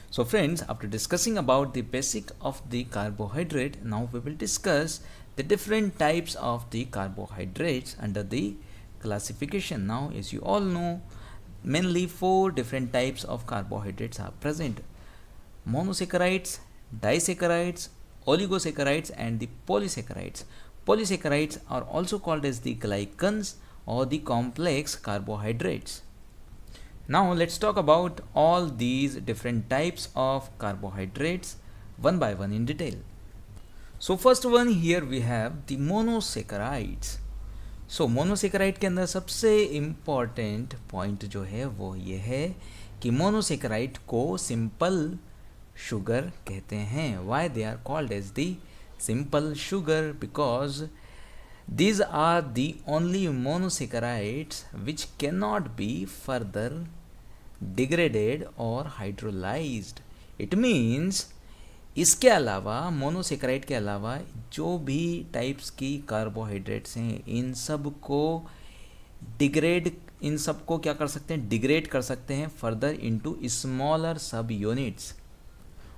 So friends, after discussing about the basic of the carbohydrate, now we will discuss the different types of the carbohydrates under the classification. Now, as you all know, mainly four different types of carbohydrates are present: monosaccharides, disaccharides, oligosaccharides and the polysaccharides. Polysaccharides are also called as the glycans or the complex carbohydrates. Now let's talk about all these different types of carbohydrates one by one in detail. So first one here we have the monosaccharides. So monosaccharide के अंदर सबसे important point जो है वो ये है कि monosaccharide को सिंपल शुगर कहते हैं. Why they are called as the simple sugar? Because these are the only monosaccharides which cannot be further degraded or hydrolyzed. It means इसके अलावा मोनोसेकेराइड के अलावा जो भी टाइप्स की कार्बोहाइड्रेट्स हैं इन सब को क्या कर सकते हैं? डिग्रेड कर सकते हैं फर्दर इनटू स्मॉलर सब यूनिट्स.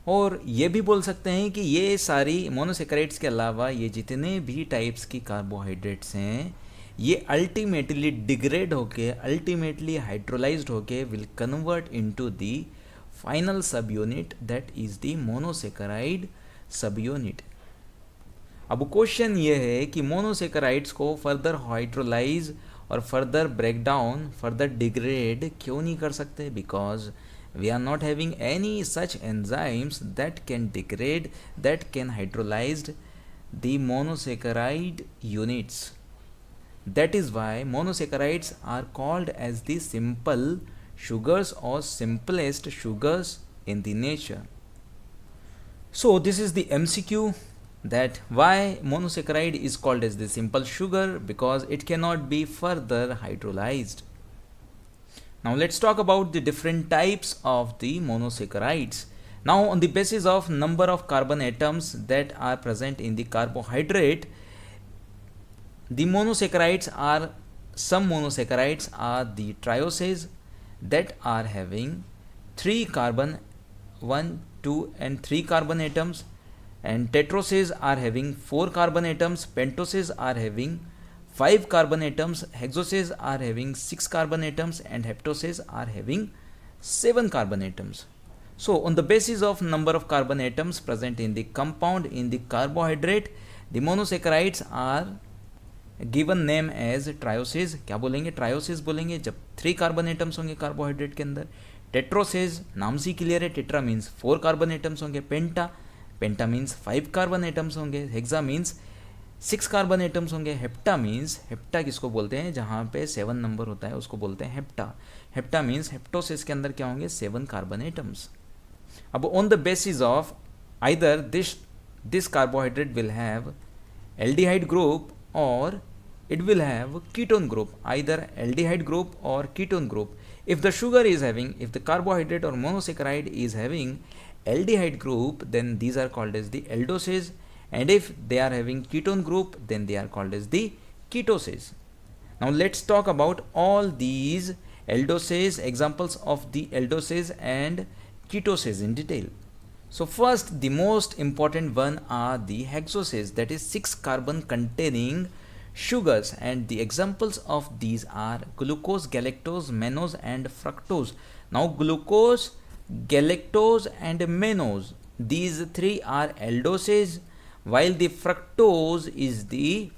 और ये भी बोल सकते हैं कि ये सारी मोनोसेकेराइड्स के अलावा ये जितने भी टाइप्स की कार्बोहाइड्रेट्स हैं ये अल्टीमेटली डिग्रेड होके अल्टीमेटली हाइड्रोलाइज्ड होके will convert into the final sub unit that is the monosaccharide sub unit. अब क्वेश्चन ये है कि मोनोसेकेराइड्स को फर्दर हाइड्रोलाइज और further break down further degrade क्यों नहीं कर सकते? Because we are not having any such enzymes that can degrade, that can hydrolyze the monosaccharide units. That is why monosaccharides are called as the simple sugars or simplest sugars in the nature. So this is the MCQ, that why monosaccharide is called as the simple sugar, because it cannot be further hydrolyzed. Now let's talk about the different types of the monosaccharides. Now on the basis of number of carbon atoms that are present in the carbohydrate, the monosaccharides are, some monosaccharides are the trioses that are having 3 carbon, 1, 2 and 3 carbon atoms, and tetroses are having 4 carbon atoms, pentoses are having 5 carbon atoms, hexoses are having 6 carbon atoms and heptoses are having 7 carbon atoms. So on the basis of number of carbon atoms present in the compound in the carbohydrate, the monosaccharides are given name as trioses. क्या बोलेंगे? ट्रायोसेस बोलेंगे जब 3 carbon atoms होंगे carbohydrate के अंदर. टेट्रोसेस नाम से clear है, टेट्रा मीन्स 4 कार्बन एटम्स होंगे. पेंटा मीन्स 5 कार्बन एटम्स होंगे. हेक्सा मीन्स 6 कार्बन एटम्स होंगे. हेप्टा मीन्स, हेप्टा किसको बोलते हैं? जहाँ पे 7 नंबर होता है उसको बोलते हैं हेप्टा. हेप्टा मीन्स हेप्टोसिस के अंदर क्या होंगे? 7 कार्बन एटम्स. अब on the basis of either this carbohydrate will have aldehyde group और it will have ketone group, either aldehyde group or ketone group. If the sugar is having, if the carbohydrate or monosaccharide is having aldehyde group, then these are called as the aldoses, and if they are having ketone group, then they are called as the ketoses. Now let's talk about all these aldoses, examples of the aldoses and ketoses in detail. So first, the most important one are the hexoses, that is 6 carbon containing sugars, and the examples of these are glucose, galactose, mannose and fructose. Now glucose, galactose and mannose, these three are aldoses, while the fructose is the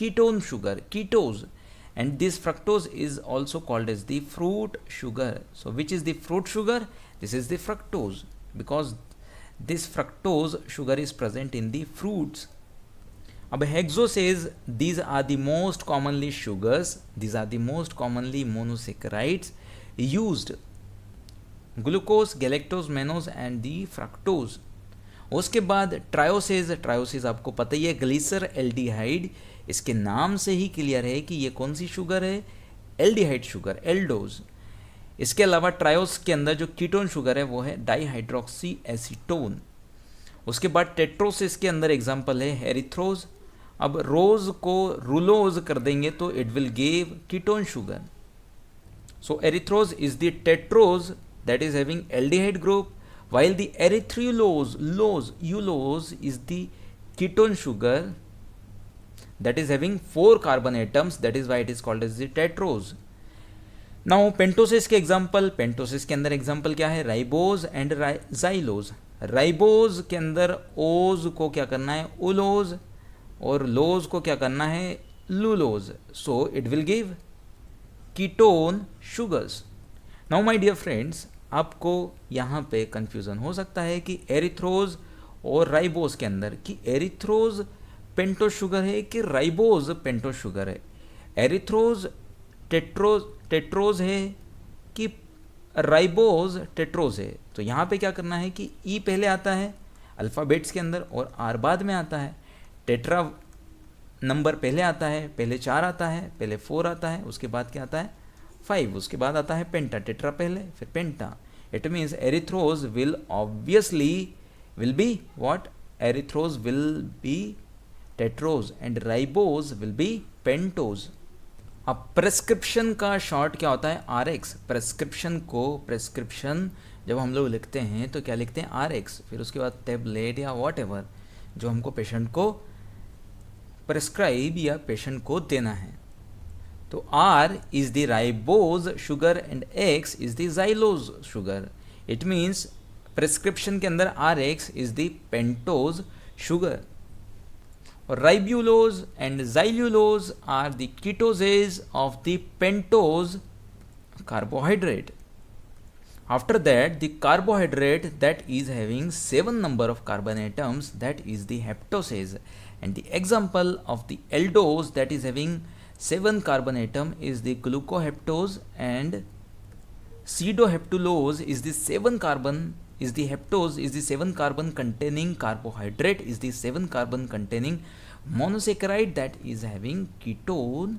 ketone sugar, ketose, and this fructose is also called as the fruit sugar. So which is the fruit sugar? This is the fructose, because this fructose sugar is present in the fruits. अब hexoses, these are the most commonly sugars, these are the most commonly monosaccharides used, glucose, galactose, mannose and the fructose. उसके बाद ट्रायोसेज आपको पता ही है, ग्लीसर aldehyde, इसके नाम से ही क्लियर है कि ये कौन सी शुगर है? Aldehyde sugar, aldose. इसके अलावा ट्रायोस के अंदर जो कीटोन शुगर है वो है डाईहाइड्रोक्सी एसीटोन. उसके बाद टेट्रोसिस के अंदर एग्जाम्पल है एरिथ्रोज. अब रोज को रूलोज कर देंगे तो it will give ketone sugar. So erythrose is the tetrose that is having aldehyde group, while the erythrulose is the ketone sugar that is having 4 carbon atoms, that is why it is called as the tetrose. Now pentoses के example, पेंटोसिस के अंदर example क्या है, ribose and xylose. Ribose के अंदर ओज को क्या करना है, उलोज, और लोज को क्या करना है, लूलोज. So it will give ketone sugars. Now my dear friends, आपको यहाँ पे कंफ्यूजन हो सकता है कि एरिथ्रोज और राइबोज के अंदर कि एरिथ्रोज पेंटोस शुगर है कि राइबोज पेंटोस शुगर है, एरिथ्रोज टेट्रोज है कि राइबोज टेट्रोज है. तो यहाँ पे क्या करना है कि ई पहले आता है अल्फ़ाबेट्स के अंदर और आर बाद में आता है. टेट्रा नंबर पहले आता है, पहले 4 आता है, पहले 4 आता है, उसके बाद क्या आता है 5, उसके बाद आता है पेंटा. टेट्रा पहले फिर penta. It means erythrose will obviously will be what, erythrose will be tetrose and ribose will be pentose. अब प्रेस्क्रिप्शन का शॉर्ट क्या होता है, RX. प्रेस्क्रिप्शन जब हम लोग लिखते हैं तो क्या लिखते हैं, RX, फिर उसके बाद टेबलेट या वॉटएवर जो हमको पेशेंट को प्रेस्क्राइब या पेशेंट को देना है. तो R is the ribose sugar and X is the xylose sugar. It means prescription के अंदर RX is the pentose sugar. Ribulose and xylulose are the ketoses of the pentose carbohydrate. After that, the carbohydrate that is having 7 number of carbon atoms, that is the heptoses. And the example of the aldose that is having 7 carbon atom is the glucoheptose, and pseudoheptulose is the 7 carbon, is the heptose is the 7 carbon containing carbohydrate, is the 7 carbon containing monosaccharide that is having ketone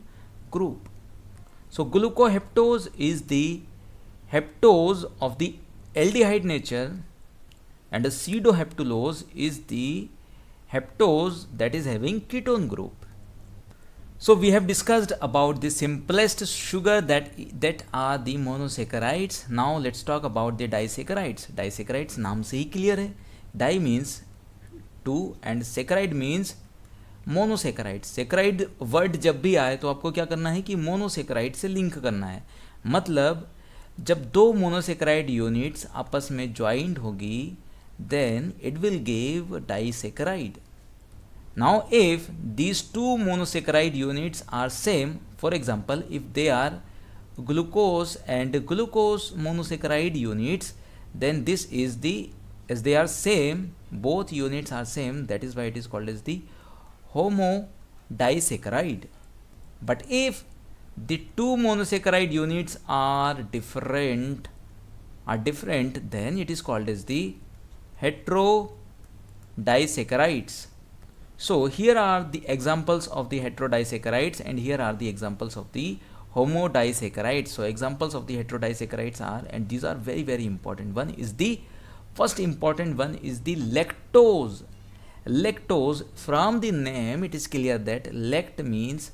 group. So glucoheptose is the heptose of the aldehyde nature and a pseudoheptulose is the heptose that is having ketone group. So we have discussed about the simplest sugar that are the monosaccharides. Now let's talk about the disaccharides. Disaccharides नाम से ही clear है, di means 2 and saccharide means monosaccharide. Saccharide word जब भी आए तो आपको क्या करना है कि मोनोसेक्राइड से लिंक करना है. मतलब जब 2 मोनोसेक्राइड यूनिट्स आपस में ज्वाइंट होगी then it will give disaccharide. Now if these 2 monosaccharide units are same, for example if they are glucose and glucose monosaccharide units, then this is the, as they are same, both units are same, that is why it is called as the homodisaccharide. But if the 2 monosaccharide units are different, then it is called as the heterodisaccharides. So here are the examples of the heterodisaccharides and here are the examples of the homodisaccharides. So examples of the heterodisaccharides are, and these are very very important. One is the first important one is the lactose. Lactose, from the name it is clear that lect means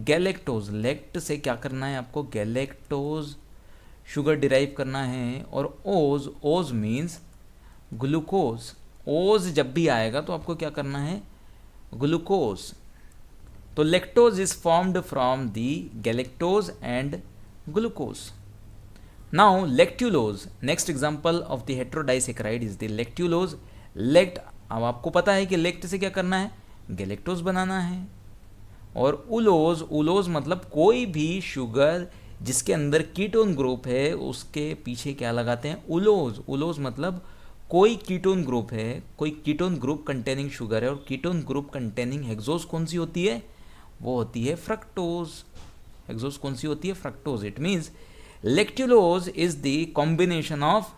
galactose. lect से क्या करना है आपको, galactose sugar derive करना है. और ओज means glucose. ओज जब भी आएगा तो आपको क्या करना है, ग्लूकोज. तो lactose is formed from the galactose and glucose. Now lactulose, next example of the heterodisaccharide is the lactulose. Lact, अब आपको पता है कि लेक्ट से क्या करना है, गैलेक्टोज बनाना है. और उलोज मतलब कोई भी शुगर जिसके अंदर कीटोन ग्रुप है उसके पीछे क्या लगाते हैं, उलोज. उलोज मतलब कोई कीटोन ग्रुप है, कोई कीटोन ग्रुप कंटेनिंग शुगर है. और कीटोन ग्रुप कंटेनिंग हेक्सोज कौन सी होती है, वो होती है फ्रक्टोज. हेक्सोज कौन सी होती है, fructose. It means lactulose is the combination of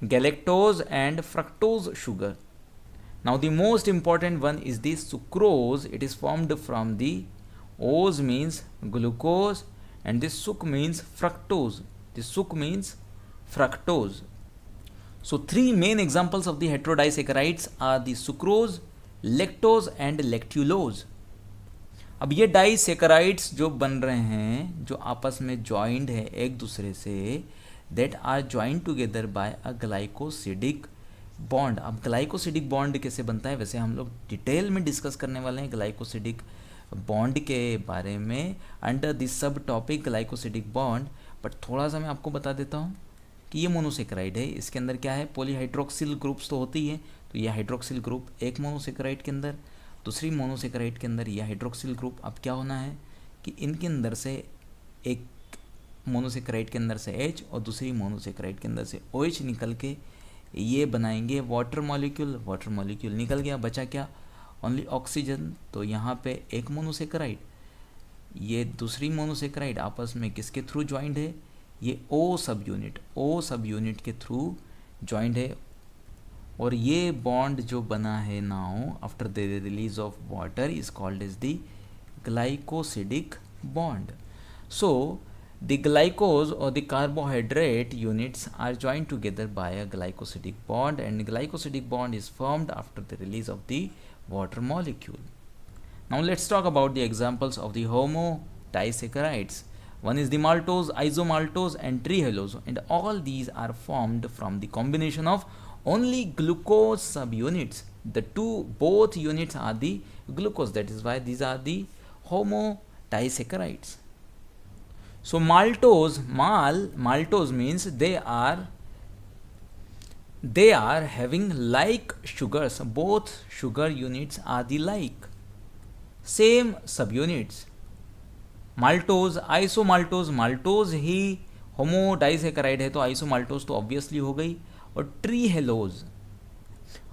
galactose and fructose sugar. Now the most important one is the sucrose. It is formed from the ose means glucose and the suc means fructose. The suc means fructose. So 3 main examples of the heterodisaccharides are the sucrose, lactose and lactulose. अब ये disaccharides जो बन रहे हैं, जो आपस में joined है एक दूसरे से, that are joined together by a glycosidic bond. अब ग्लाइकोसिडिक बॉन्ड कैसे बनता है, वैसे हम लोग डिटेल में डिस्कस करने वाले हैं ग्लाइकोसिडिक बॉन्ड के बारे में अंडर दिस सब टॉपिक ग्लाइकोसिडिक बॉन्ड। बट थोड़ा सा मैं आपको बता देता हूँ कि ये मोनोसेक्राइड है, इसके अंदर क्या है, पॉलीहाइड्रोक्सिल ग्रुप्स तो होती है, तो ये हाइड्रोक्सिल ग्रुप एक मोनोसेक्राइड के अंदर, दूसरी मोनोसेक्राइड के अंदर ये हाइड्रोक्सिल ग्रुप। अब क्या होना है कि इनके अंदर से एक मोनोसेक्राइड के अंदर से H और दूसरी मोनोसेक्राइड के अंदर से OH निकल के ये बनाएंगे वाटर मॉलिक्यूल। वाटर मॉलिक्यूल निकल गया, बचा क्या, ओनली ऑक्सीजन। तो यहाँ पे एक मोनोसेक्राइड, ये दूसरी मोनोसेक्राइड आपस में किसके थ्रू ज्वाइंट है, ये O सब यूनिट के थ्रू ज्वाइंट है। और ये बॉन्ड जो बना है now after the release of water is called as the glycosidic bond. So the glucose or the carbohydrate units are joined together by a glycosidic bond, and glycosidic bond is formed after the release of the water molecule. Now let's talk about the examples of the homodisaccharides. One is the maltose, isomaltose and trehalose, and all these are formed from the combination of only glucose subunits. Both units are the glucose, that is why these are the homodisaccharides. So maltose means they are having like sugars. Both sugar units are the like, same subunits. maltose, isomaltose, maltose he homodisaccharide है तो isomaltose तो obviously हो गई। और trehalose,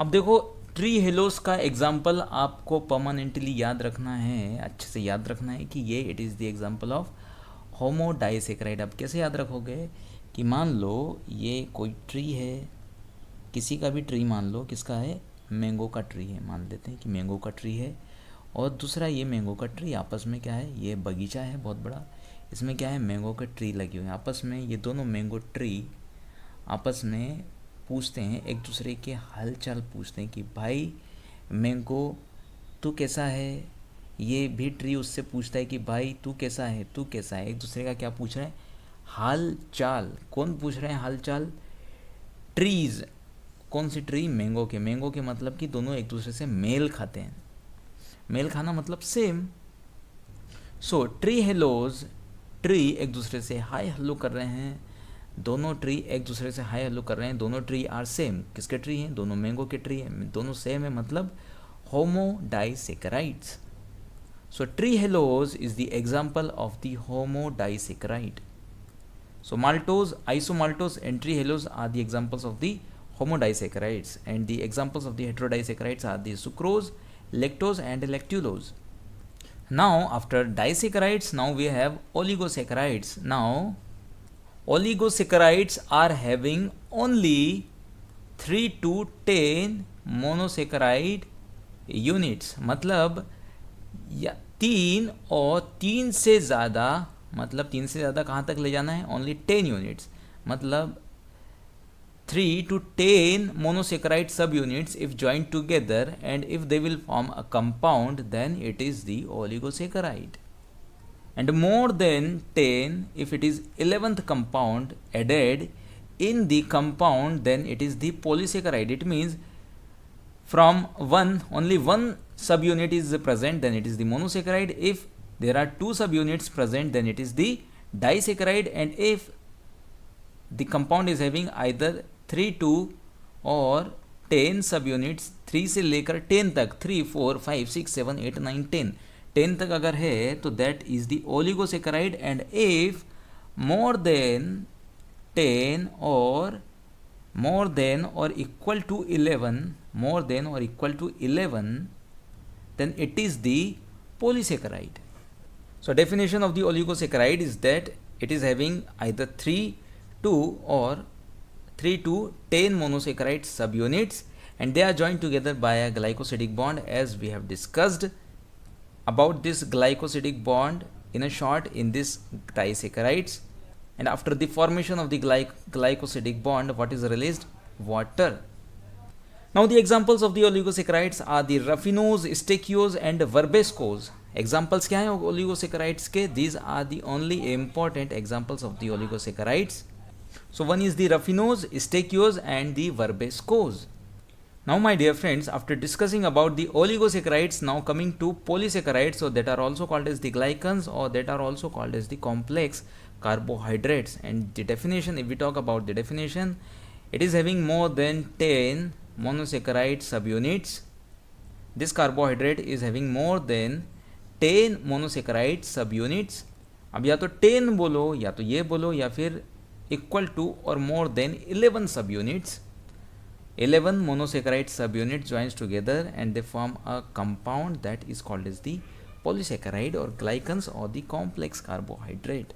अब देखो trehalose का example आपको परमानेंटली याद रखना है, अच्छे से याद रखना है कि ये it is the example of homodisaccharide. अब कैसे याद रखोगे कि मान लो ये कोई ट्री है, किसी का भी ट्री मान लो, किसका है, मैंगो का ट्री है, मान लेते हैं कि मैंगो का ट्री है, और दूसरा ये मैंगो का ट्री, आपस में क्या है, ये बगीचा है बहुत बड़ा, इसमें क्या है, मैंगो का ट्री लगी हुई है आपस में। ये दोनों मैंगो ट्री आपस में पूछते हैं, एक दूसरे के हालचाल पूछते हैं कि भाई मैंगो तू कैसा है, ये भी ट्री उससे पूछता है कि भाई तू कैसा है, तू कैसा है। एक दूसरे का क्या पूछ रहे हैं, हाल चाल। कौन पूछ रहे हैं हाल चाल, ट्रीज़। कौन सी ट्री, मैंगो के। मैंगो के मतलब कि दोनों एक दूसरे से मेल खाते हैं, मेल खाना मतलब सेम। सो ट्री हेलोज, ट्री एक दूसरे से हाय हेलो कर रहे हैं, दोनों ट्री एक दूसरे से हाय हेलो कर रहे हैं, दोनों ट्री आर सेम। किसके ट्री हैं, दोनों मैंगो के ट्री हैं, दोनों सेम है, मतलब homodisaccharides. So trehalose is the example of the homodisaccharide. So maltose, isomaltose and trehalose are the examples of the homodisaccharides, and the examples of the heterodisaccharides are the sucrose, lactose and lactulose. Now after disaccharides, now we have oligosaccharides. Now oligosaccharides are having only 3 to 10 monosaccharide units, मतलब या 3 और 3 से ज़्यादा, मतलब 3 से ज़्यादा कहाँ तक ले जाना है, ओनली 10 यूनिट्स, मतलब 3 to 10 monosaccharide subunits if joined together, and if they will form a compound then it is the oligosaccharide, and more than 10 if it is 11th compound added in the compound then it is the polysaccharide. It means from only one subunit is present then it is the monosaccharide. If there are 2 subunits present then it is the disaccharide, and if the compound is having either 3 to और 10 subunits, 3 से लेकर 10 तक, 3 4 5 6 7 8 9 10 तक अगर है तो that is the oligosaccharide, and if more than 10 or more than or equal to 11, more than or equal to 11, then it is the polysaccharide. So definition of the oligosaccharide is that it is having either 3 to or 3 to 10 monosaccharide subunits, and they are joined together by a glycosidic bond, as we have discussed about this glycosidic bond in a short in this disaccharides. And after the formation of the glycosidic bond, what is released, water. Now the examples of the oligosaccharides are the raffinose, stachyose and verbascose. Examples क्या हैं oligosaccharides के? These are the only important examples of the oligosaccharides. So one is the raffinose, stechiose and the verbascose. Now my dear friends, after discussing about the oligosaccharides, now coming to polysaccharides, so that are also called as the glycans or that are also called as the complex carbohydrates. And the definition, if we talk about the definition, it is having more than 10 monosaccharide subunits. This carbohydrate is having more than 10 monosaccharide subunits. अब या तो 10 बोलो या तो ये बोलो या फिर equal to or more than 11 subunits. 11 monosaccharide subunits joins together and they form a compound that is called as the polysaccharide or glycans or the complex carbohydrate.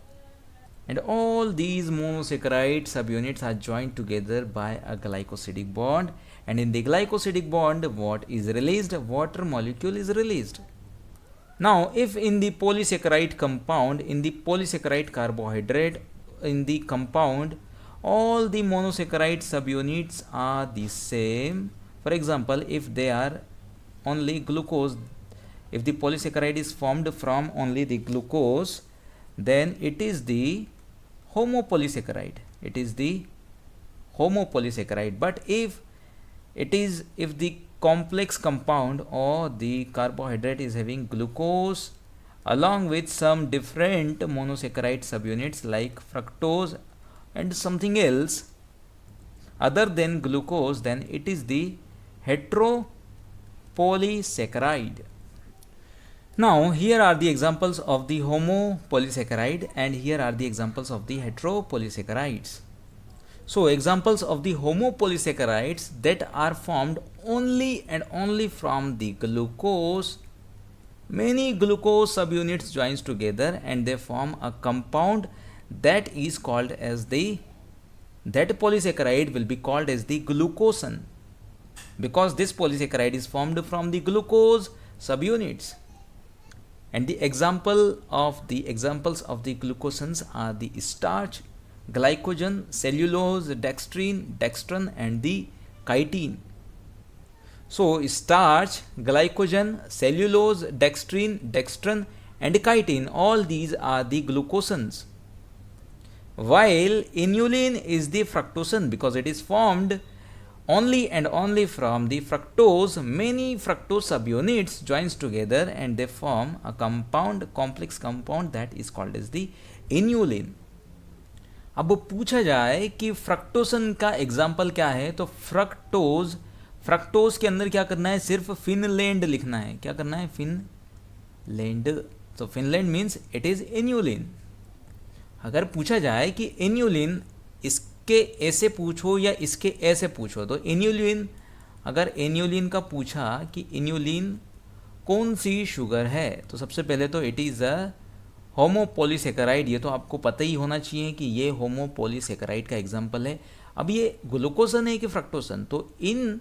And all these monosaccharide subunits are joined together by a glycosidic bond, and in the glycosidic bond what is released? Water molecule is released. Now if in the polysaccharide compound, in the polysaccharide carbohydrate, in the compound all the monosaccharide subunits are the same. For example, if they are only glucose, if the polysaccharide is formed from only the glucose, then it is the homopolysaccharide. It is the homopolysaccharide. But if the complex compound or the carbohydrate is having glucose along with some different monosaccharide subunits like fructose and something else other than glucose, then it is the heteropolysaccharide. Now here are the examples of the homopolysaccharide and here are the examples of the heteropolysaccharides. So examples of the homopolysaccharides that are formed only and only from the glucose. Many glucose subunits joins together and they form a compound that is called as the, that polysaccharide will be called as the glucosan, because this polysaccharide is formed from the glucose subunits. And the examples of the glucosans are the starch, glycogen, cellulose, dextrine, dextran and the chitin. So starch, glycogen, cellulose, dextrine, dextran and chitin, all these are the glucosans. While inulin is the fructosan because it is formed only and only from the fructose. Many fructose subunits joins together and they form a compound, complex compound that is called as the inulin. अब पूछा जाए कि fructosan का example क्या है, तो fructose के अंदर क्या करना है, सिर्फ फिनलैंड लिखना है. क्या करना है, फिनलैंड. तो Finland means it is inulin. अगर पूछा जाए कि इन्यूलिन इसके ऐसे पूछो या इसके ऐसे पूछो, तो इन्यूलिन, अगर इन्यूलिन का पूछा कि इन्यूलिन कौन सी शुगर है, तो सबसे पहले तो इट इज़ अ होमोपोलीसेकेराइड. ये तो आपको पता ही होना चाहिए कि ये होमोपोलीसेकेराइड का एग्जाम्पल है. अब ये ग्लूकोसन है कि फ्रक्टोसन, तो इन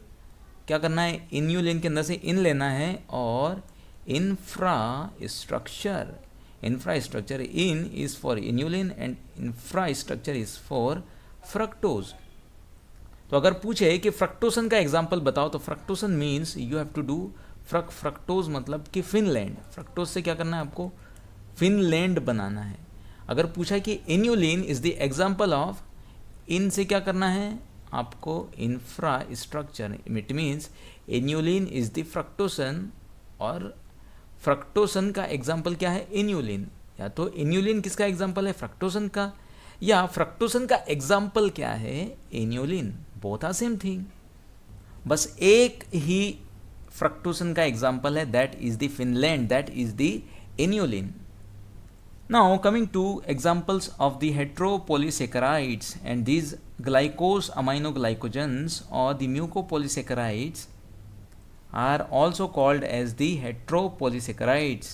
क्या करना है, इन्यूलिन के अंदर से इन लेना है और infrastructure in is for inulin and infrastructure is for fructose. तो अगर पूछे कि फ्रक्टोसन का एग्जाम्पल बताओ, तो fructosan means you have to do fructose मतलब कि फिनलैंड. फ्रक्टोज से क्या करना है, आपको फिनलैंड बनाना है. अगर पूछा कि inulin is the example of, इन से क्या करना है आपको, infrastructure. It means inulin is the fructosan और फ्रक्टोसन का एग्जाम्पल क्या है, इन्यूलिन. या तो इन्यूलिन किसका एग्जाम्पल है, फ्रक्टोसन का, या फ्रक्टोसन का एग्जाम्पल क्या है, inulin. Both are same thing. बस एक ही फ्रक्टोसन का एग्जाम्पल है, that is the Finland, that is the inulin. Now coming to examples of the heteropolysaccharides, and these glycose aminoglycogens or the mucopolysaccharides are also called as the heteropolysaccharides.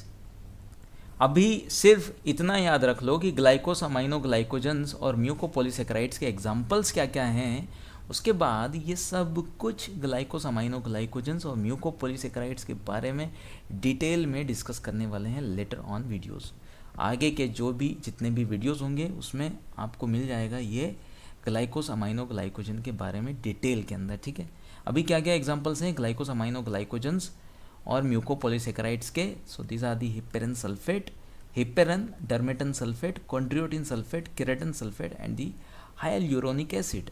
अभी सिर्फ इतना याद रख लो कि ग्लाइकोस अमाइनोग्लाइकोजेंस और म्यूकोपोलीसेकेराइड्स के एग्जाम्पल्स क्या क्या हैं. उसके बाद ये सब कुछ ग्लाइकोस अमाइनोग्लाइकोजेंस और म्यूकोपोलीसेकेराइड्स के बारे में डिटेल में डिस्कस करने वाले हैं लेटर ऑन वीडियोस. आगे के जो भी जितने भी वीडियोस होंगे उसमें आपको मिल जाएगा ये ग्लाइकोस अमाइनोग्लाइकोजन के बारे में डिटेल के अंदर. ठीक है, अभी क्या क्या एग्जांपल्स हैं ग्लाइकोस अमाइनोग्लाइकोजेंस और म्यूकोपोलीसेकेराइड्स के. So these are the heparan sulphate, heparan, dermatan sulphate, chondroitin sulphate, keratin sulphate and the hyaluronic acid.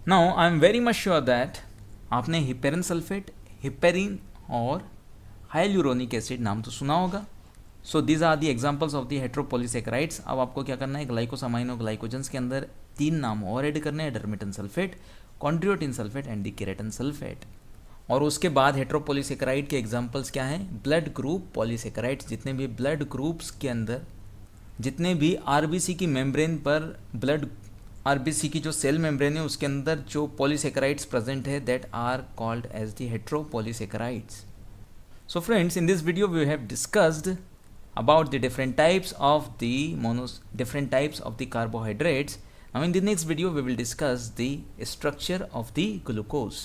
Now I am very much sure that आपने हिपेरिन सल्फेट, हिपेरिन और हाइलूरोनिक एसिड नाम तो सुना होगा. So these are the examples of the heteropolysaccharides. अब आपको क्या करना है, ग्लाइकोसामाइनो ग्लाइकोजेंस के अंदर 3 नाम और ऐड करने हैं, dermatan sulphate, chondroitin sulphate and the keratin sulphate. और उसके बाद हेट्रोपॉलीसेकेराइड के एग्जांपल्स क्या हैं, ब्लड ग्रुप पॉलीसेकेराइड्स. जितने भी ब्लड ग्रुप्स के अंदर, जितने भी आरबीसी की मेम्ब्रेन पर, ब्लड आरबीसी की जो सेल मेम्ब्रेन है उसके अंदर जो पॉलीसेकेराइड्स प्रेजेंट है, that are called as the heteropolysaccharides. So friends, in this video we have discussed about the different types of the carbohydrates. Now in the next video we will discuss the structure of the glucose.